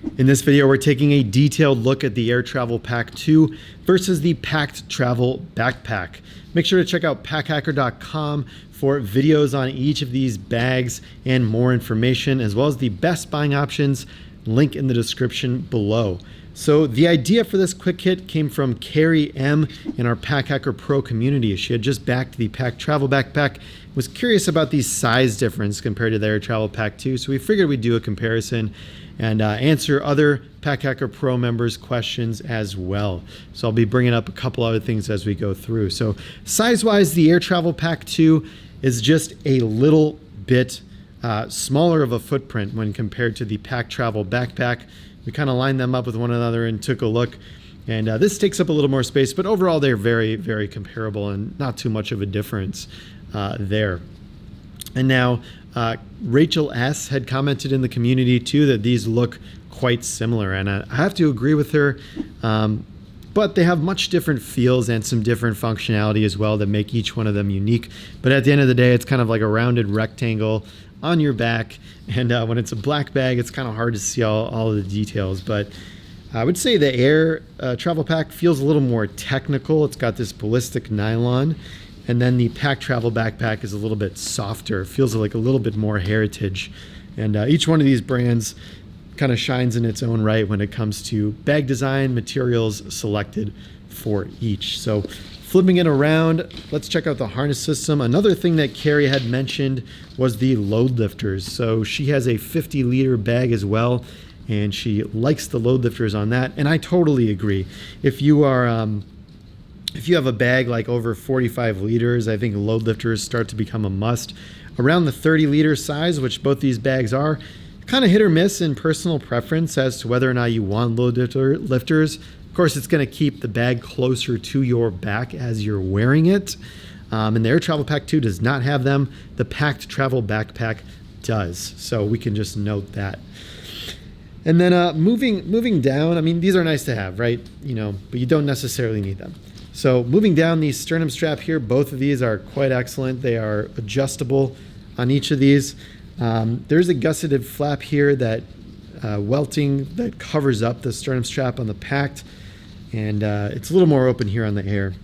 In this video, we're taking a detailed look at the Air Travel Pack 2 versus the Pakt Travel Backpack. Make sure to check out packhacker.com for videos on each of these bags and more information, as well as the best buying options, link in the description below. So the idea for this quick hit came from Carrie M in our Pack Hacker Pro community. She had just backed the Pakt Travel Backpack, was curious about the size difference compared to the Air Travel Pack 2, so we figured we'd do a comparison and answer other Pack Hacker Pro members' questions as well. So I'll be bringing up a couple other things as we go through. So size-wise, the Air Travel Pack 2 is just a little bit smaller of a footprint when compared to the Pakt Travel Backpack. We kind of lined them up with one another and took a look. And this takes up a little more space, but overall they're very, very comparable and not too much of a difference there. And now Rachel S. had commented in the community too that these look quite similar, and I have to agree with her, but they have much different feels and some different functionality as well that make each one of them unique. But at the end of the day, it's kind of like a rounded rectangle on your back, and when it's a black bag, it's kind of hard to see all of the details. But I would say the Air Travel Pack feels a little more technical. It's got this ballistic nylon. And then the Pakt Travel Backpack is a little bit softer. It feels like a little bit more heritage. And each one of these brands kind of shines in its own right when it comes to bag design, materials selected for each. So flipping it around, let's check out the harness system. Another thing that Carrie had mentioned was the load lifters. So she has a 50-liter bag as well, and she likes the load lifters on that. And I totally agree. If you have a bag like over 45 liters, I think load lifters start to become a must. Around the 30-liter size, which both these bags are, kind of hit or miss in personal preference as to whether or not you want load lifters. Of course, it's going to keep the bag closer to your back as you're wearing it. And the Air Travel Pack 2 does not have them. The Pakt Travel Backpack does. So we can just note that. And then moving down, I mean, these are nice to have, right? But you don't necessarily need them. So moving down the sternum strap here, both of these are quite excellent. They are adjustable on each of these. There's a gusseted flap here that welting that covers up the sternum strap on the Pakt, and it's a little more open here on the Air.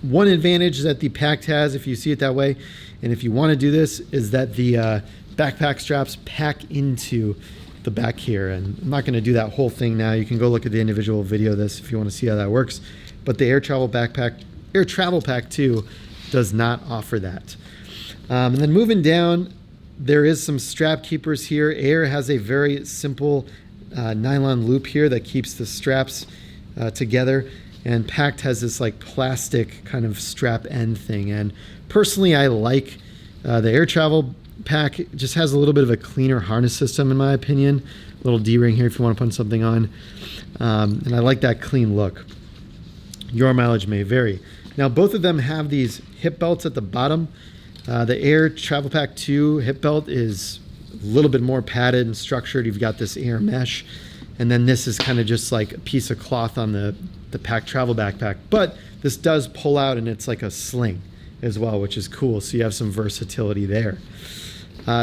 One advantage that the Pakt has, if you see it that way, and if you want to do this, is that the backpack straps pack into the back here. And I'm not going to do that whole thing now. You can go look at the individual video of this if you want to see how that works. But the Air Travel Pack 2 does not offer that. And then moving down, there is some strap keepers here. Air has a very simple nylon loop here that keeps the straps together. And Pakt has this like plastic kind of strap end thing. And personally, I like the Air Travel Pack. It just has a little bit of a cleaner harness system in my opinion. A little D-ring here if you want to put something on. And I like that clean look. Your mileage may vary. Now, both of them have these hip belts at the bottom. The Air Travel Pack 2 hip belt is a little bit more padded and structured. You've got this air mesh, and then this is kind of just like a piece of cloth on the Pakt Travel Backpack. But this does pull out, and it's like a sling as well, which is cool. So you have some versatility there.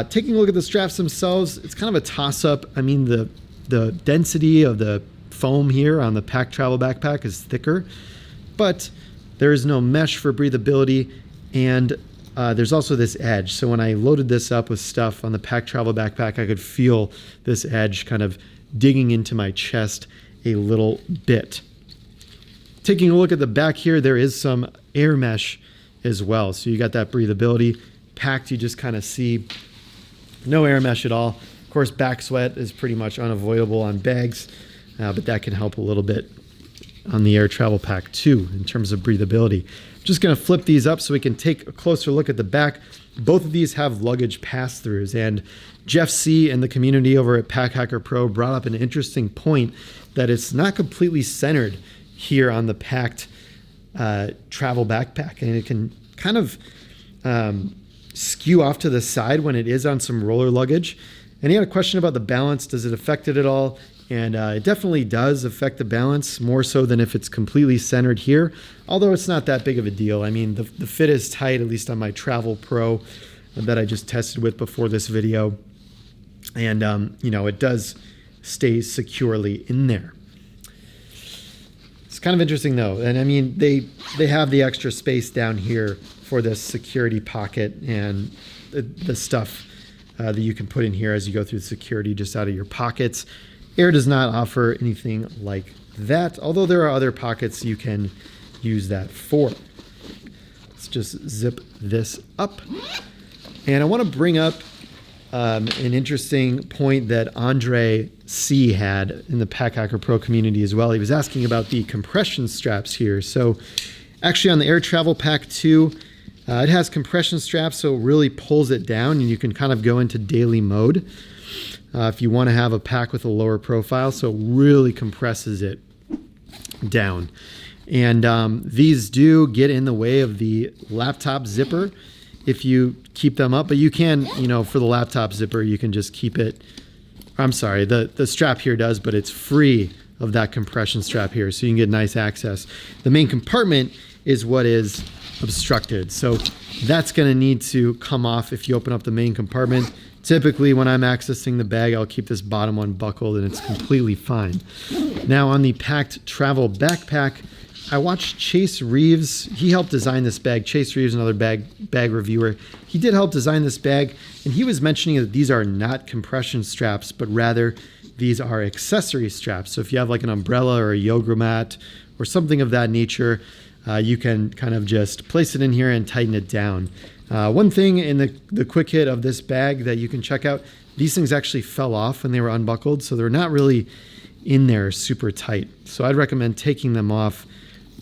Taking a look at the straps themselves, it's kind of a toss-up. I mean, the density of the foam here on the Pakt Travel Backpack is thicker, but there is no mesh for breathability, and there's also this edge. So when I loaded this up with stuff on the Pakt Travel Backpack, I could feel this edge kind of digging into my chest a little bit. Taking a look at the back here, there is some air mesh as well. So you got that breathability. Pakt, you just kind of see no air mesh at all. Of course, back sweat is pretty much unavoidable on bags, but that can help a little bit on the Air Travel Pack 2 in terms of breathability. I'm just going to flip these up so we can take a closer look at the back. Both of these have luggage pass-throughs, and Jeff C. and the community over at Pack Hacker Pro brought up an interesting point that it's not completely centered here on the Pakt Travel Backpack, and it can kind of skew off to the side when it is on some roller luggage. And he had a question about the balance. Does it affect it at all? And it definitely does affect the balance, more so than if it's completely centered here, although it's not that big of a deal. I mean, the fit is tight, at least on my Travel Pro that I just tested with before this video. And, it does stays securely in there. It's kind of interesting though, and I mean they have the extra space down here for this security pocket and the stuff that you can put in here as you go through security just out of your pockets. Air does not offer anything like that, although there are other pockets you can use that for. Let's just zip this up. And I want to bring up an interesting point that Andre C had in the Pack Hacker Pro community as well. He was asking about the compression straps here. So actually on the Air Travel Pack 2, it has compression straps, so it really pulls it down, and you can kind of go into daily mode if you want to have a pack with a lower profile, so it really compresses it down. And these do get in the way of the laptop zipper if you keep them up, but you can, for the laptop zipper, you can just keep it, I'm sorry, the strap here does, but it's free of that compression strap here, so you can get nice access. The main compartment is what is obstructed, so that's going to need to come off if you open up the main compartment. Typically when I'm accessing the bag, I'll keep this bottom one buckled and it's completely fine. Now on the Pakt travel backpack, I watched Chase Reeves. He helped design this bag. Chase Reeves, another bag reviewer. He did help design this bag, and he was mentioning that these are not compression straps, but rather these are accessory straps. So if you have like an umbrella or a yoga mat or something of that nature, you can kind of just place it in here and tighten it down. One thing in the quick hit of this bag that you can check out, these things actually fell off when they were unbuckled, so they're not really in there super tight. So I'd recommend taking them off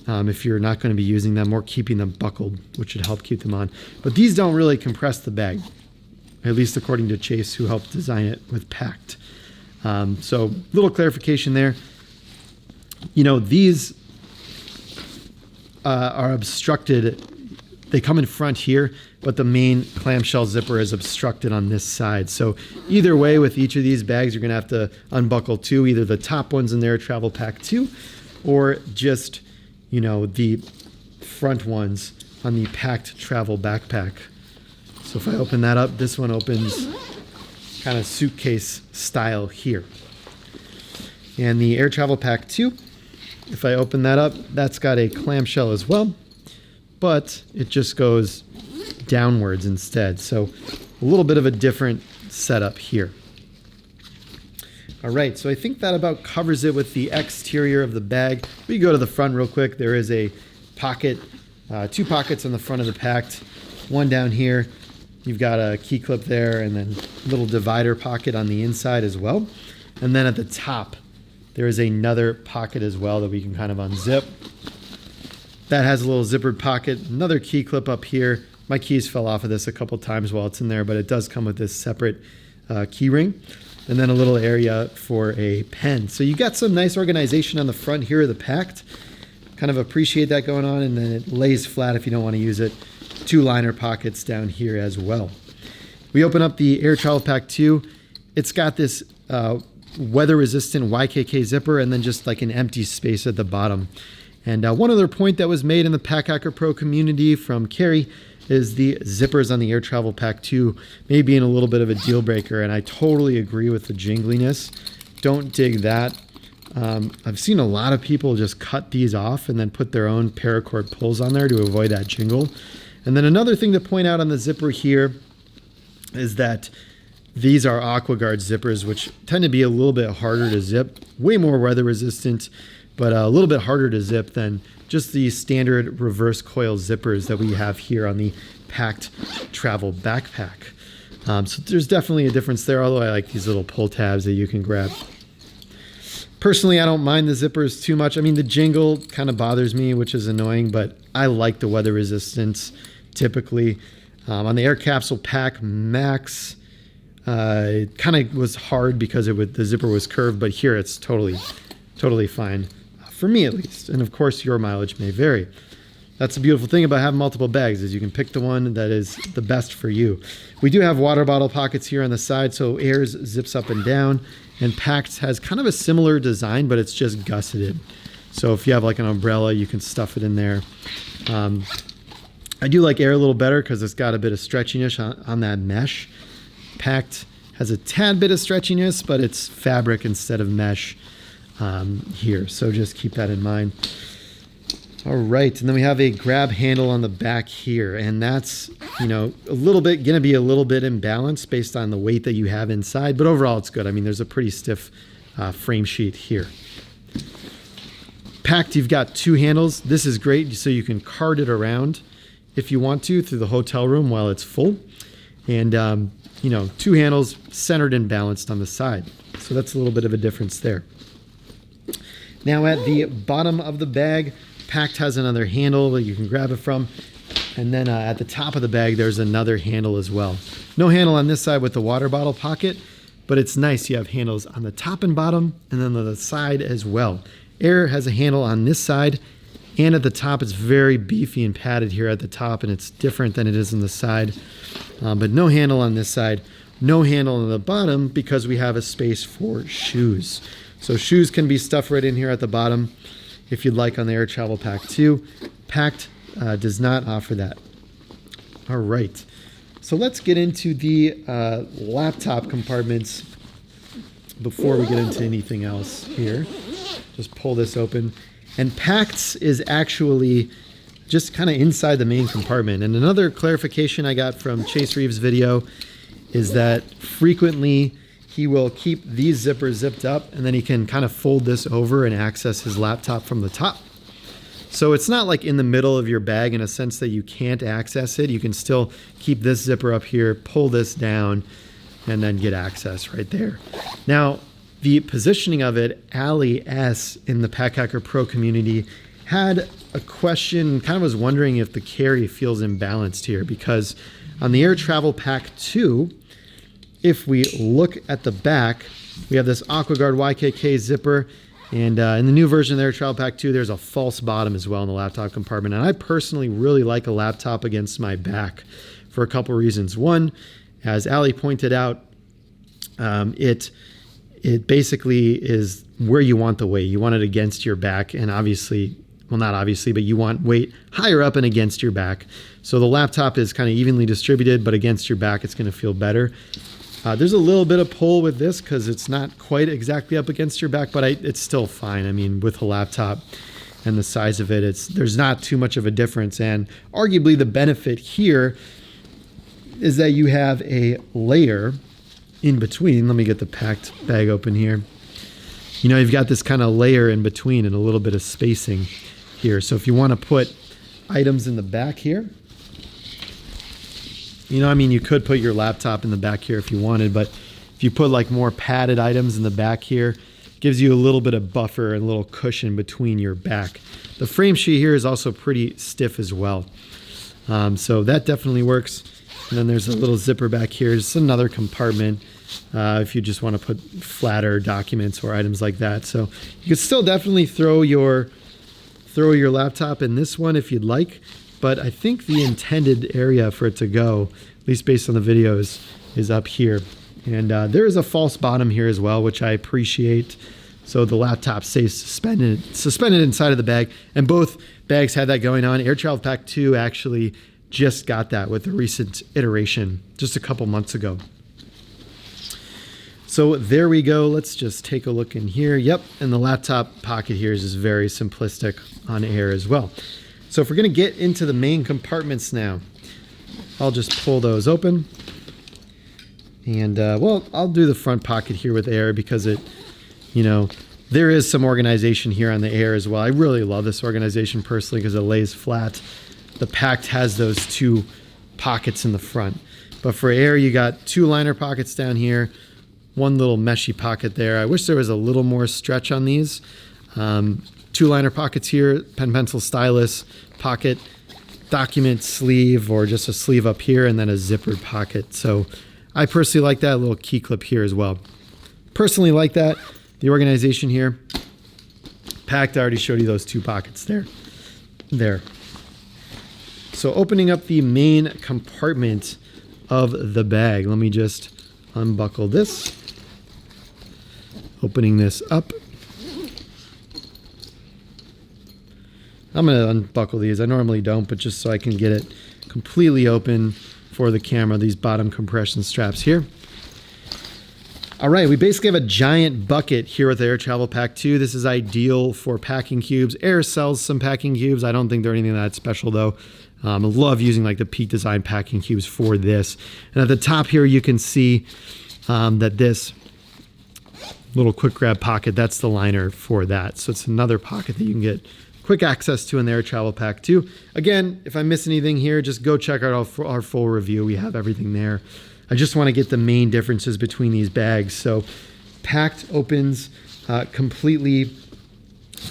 if you're not going to be using them, or keeping them buckled, which should help keep them on. But these don't really compress the bag, at least according to Chase, who helped design it with Pakt. So little clarification there. These are obstructed. They come in front here, but the main clamshell zipper is obstructed on this side. So either way, with each of these bags, you're going to have to unbuckle two, either the top ones in their Travel Pack 2 or just, the front ones on the Pakt travel backpack. So if I open that up, this one opens kind of suitcase style here. And the Air Travel Pack 2, if I open that up, that's got a clamshell as well, but it just goes downwards instead. So a little bit of a different setup here. All right, so I think that about covers it with the exterior of the bag. We go to the front real quick. There is a pocket, two pockets on the front of the Pakt, one down here. You've got a key clip there, and then a little divider pocket on the inside as well. And then at the top, there is another pocket as well that we can kind of unzip. That has a little zippered pocket, another key clip up here. My keys fell off of this a couple times while it's in there, but it does come with this separate key ring. And then a little area for a pen. So you got some nice organization on the front here of the Pakt. Kind of appreciate that going on, and then it lays flat if you don't want to use it. Two liner pockets down here as well. We open up the Air Travel Pack 2. It's got this weather-resistant YKK zipper and then just like an empty space at the bottom. And one other point that was made in the Pack Hacker Pro community from Carrie is the zippers on the Air Travel Pack 2 may be in a little bit of a deal breaker, and I totally agree with the jingliness. Don't dig that. I've seen a lot of people just cut these off and then put their own paracord pulls on there to avoid that jingle. And then another thing to point out on the zipper here is that these are AquaGuard zippers, which tend to be a little bit harder to zip, way more weather resistant, but a little bit harder to zip than just the standard reverse coil zippers that we have here on the Pakt travel backpack. So there's definitely a difference there, although I like these little pull tabs that you can grab. Personally, I don't mind the zippers too much. I mean, the jingle kind of bothers me, which is annoying, but I like the weather resistance typically. On the Air Capsule Pack Max, it kind of was hard because the zipper was curved, but here it's totally fine. For me at least, and of course your mileage may vary. That's the beautiful thing about having multiple bags, is you can pick the one that is the best for you. We do have water bottle pockets here on the side, so Air's zips up and down, and Pakt has kind of a similar design, but it's just gusseted. So if you have like an umbrella, you can stuff it in there. I do like Air a little better because it's got a bit of stretchiness on that mesh. Pakt Has a tad bit of stretchiness, but it's fabric instead of mesh here. So just keep that in mind. All right, and then we have a grab handle on the back here, and that's, you know, gonna be a little bit imbalanced based on the weight that you have inside, but overall it's good. I mean, there's a pretty stiff frame sheet here. Pakt, you've got 2 handles. This is great, so you can cart it around if you want to through the hotel room while it's full. And, you know, 2 handles centered and balanced on the side. So that's a little bit of a difference there. Now at the bottom of the bag, Pakt has another handle that you can grab it from. And then at the top of the bag, there's another handle as well. No handle on this side with the water bottle pocket, but it's nice. You have handles on the top and bottom, and then on the side as well. Air has a handle on this side, and at the top, it's very beefy and padded here at the top, and it's different than it is on the side. But no handle on this side, no handle on the bottom because we have a space for shoes. So shoes can be stuffed right in here at the bottom if you'd like on the Air Travel Pack 2. Pakt does not offer that. All right, so let's get into the laptop compartments before we get into anything else here. Just pull this open. And Pakt's is actually just kind of inside the main compartment. And another clarification I got from Chase Reeves' video is that frequently he will keep these zippers zipped up, and then he can kind of fold this over and access his laptop from the top. So it's not like in the middle of your bag in a sense that you can't access it. You can still keep this zipper up here, pull this down, and then get access right there. Now, the positioning of it, Ali S in the Pack Hacker Pro community had a question, kind of was wondering if the carry feels imbalanced here, because on the Air Travel Pack 2, if we look at the back, we have this AquaGuard YKK zipper, and in the new version of the Air Travel Pack 2, there's a false bottom as well in the laptop compartment. And I personally really like a laptop against my back for a couple reasons. One, as Ali pointed out, it basically is where you want the weight. You want it against your back, and obviously, well, not obviously, but you want weight higher up and against your back. So the laptop is kind of evenly distributed, but against your back, it's going to feel better. There's a little bit of pull with this because it's not quite exactly up against your back, but it's still fine. I mean, with a laptop and the size of it, there's not too much of a difference. And arguably the benefit here is that you have a layer in between. Let me get the Pakt bag open here. You know, you've got this kind of layer in between and a little bit of spacing here. So if you want to put items in the back here, you know, I mean, you could put your laptop in the back here if you wanted, but if you put like more padded items in the back here, it gives you a little bit of buffer and a little cushion between your back. The frame sheet here is also pretty stiff as well. So that definitely works. And then there's a little zipper back here. Just another compartment if you just want to put flatter documents or items like that. So you could still definitely throw your laptop in this one if you'd like. But I think the intended area for it to go, at least based on the videos, is up here. And there is a false bottom here as well, which I appreciate. So the laptop stays suspended inside of the bag. And both bags had that going on. Air Travel Pack 2 actually just got that with the recent iteration just a couple months ago. So there we go. Let's just take a look in here. Yep, and the laptop pocket here is just very simplistic on Air as well. So if we're going to get into the main compartments now, I'll just pull those open. And, well, I'll do the front pocket here with Air because it, you know, there is some organization here on the Air as well. I really love this organization personally because it lays flat. The Pakt has those 2 pockets in the front. But for Air, you got 2 liner pockets down here, 1 little meshy pocket there. I wish there was a little more stretch on these. 2 liner pockets here, pen, pencil, stylus, pocket, document sleeve, or just a sleeve up here, and then a zippered pocket. So I personally like that, a little key clip here as well. Personally like that. The organization here, Pakt, I already showed you those 2 pockets there. So opening up the main compartment of the bag, let me just unbuckle this. Opening this up. I'm going to unbuckle these. I normally don't, but just so I can get it completely open for the camera, these bottom compression straps here. All right, we basically have a giant bucket here with the Air Travel Pack 2. This is ideal for packing cubes. Air sells some packing cubes. I don't think they're anything that special though. I love using like the Peak Design packing cubes for this. And at the top here, you can see that this little quick grab pocket, that's the liner for that. So it's another pocket that you can get quick access to in the Air Travel Pack 2. Again, if I miss anything here, just go check out our full review. We have everything there. I just want to get the main differences between these bags. So Pakt opens completely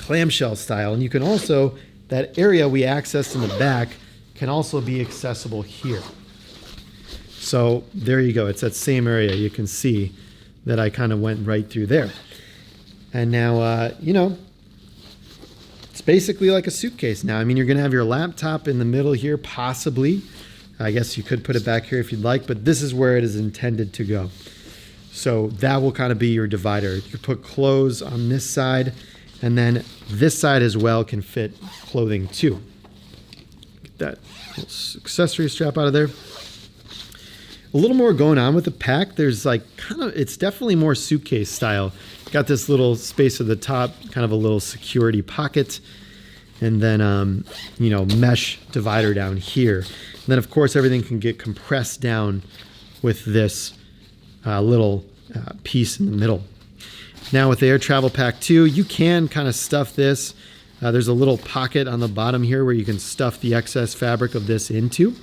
clamshell style. And you can also, that area we accessed in the back can also be accessible here. So there you go. It's that same area. You can see that I kind of went right through there. And now, you know, it's basically like a suitcase now. I mean, you're going to have your laptop in the middle here, possibly. I guess you could put it back here if you'd like, but this is where it is intended to go. So that will kind of be your divider. You can put clothes on this side, and then this side as well can fit clothing too. Get that accessory strap out of there. A little more going on with the pack. There's like it's definitely more suitcase style. Got this little space at the top, kind of a little security pocket, and then you know, mesh divider down here. And then of course everything can get compressed down with this little piece in the middle. Now with the Air Travel Pack 2, you can kind of stuff this. There's a little pocket on the bottom here where you can stuff the excess fabric of this into.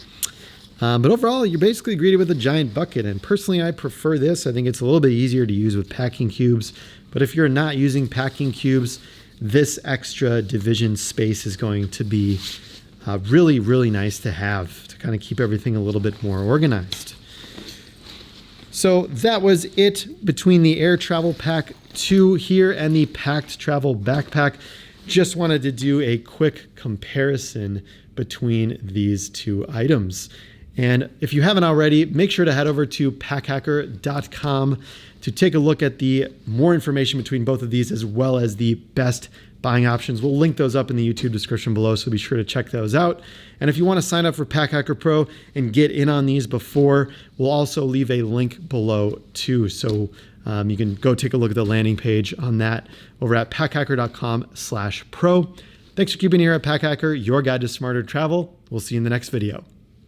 But overall, you're basically greeted with a giant bucket. And personally, I prefer this. I think it's a little bit easier to use with packing cubes. But if you're not using packing cubes, this extra division space is going to be really, really nice to have to kind of keep everything a little bit more organized. So that was it between the Air Travel Pack 2 here and the Pakt Travel Backpack. Just wanted to do a quick comparison between these two items. And if you haven't already, make sure to head over to packhacker.com to take a look at the more information between both of these, as well as the best buying options. We'll link those up in the YouTube description below, so be sure to check those out. And if you want to sign up for Pack Hacker Pro and get in on these before, we'll also leave a link below too. So you can go take a look at the landing page on that over at packhacker.com/pro. Thanks for keeping it here at Pack Hacker, your guide to smarter travel. We'll see you in the next video.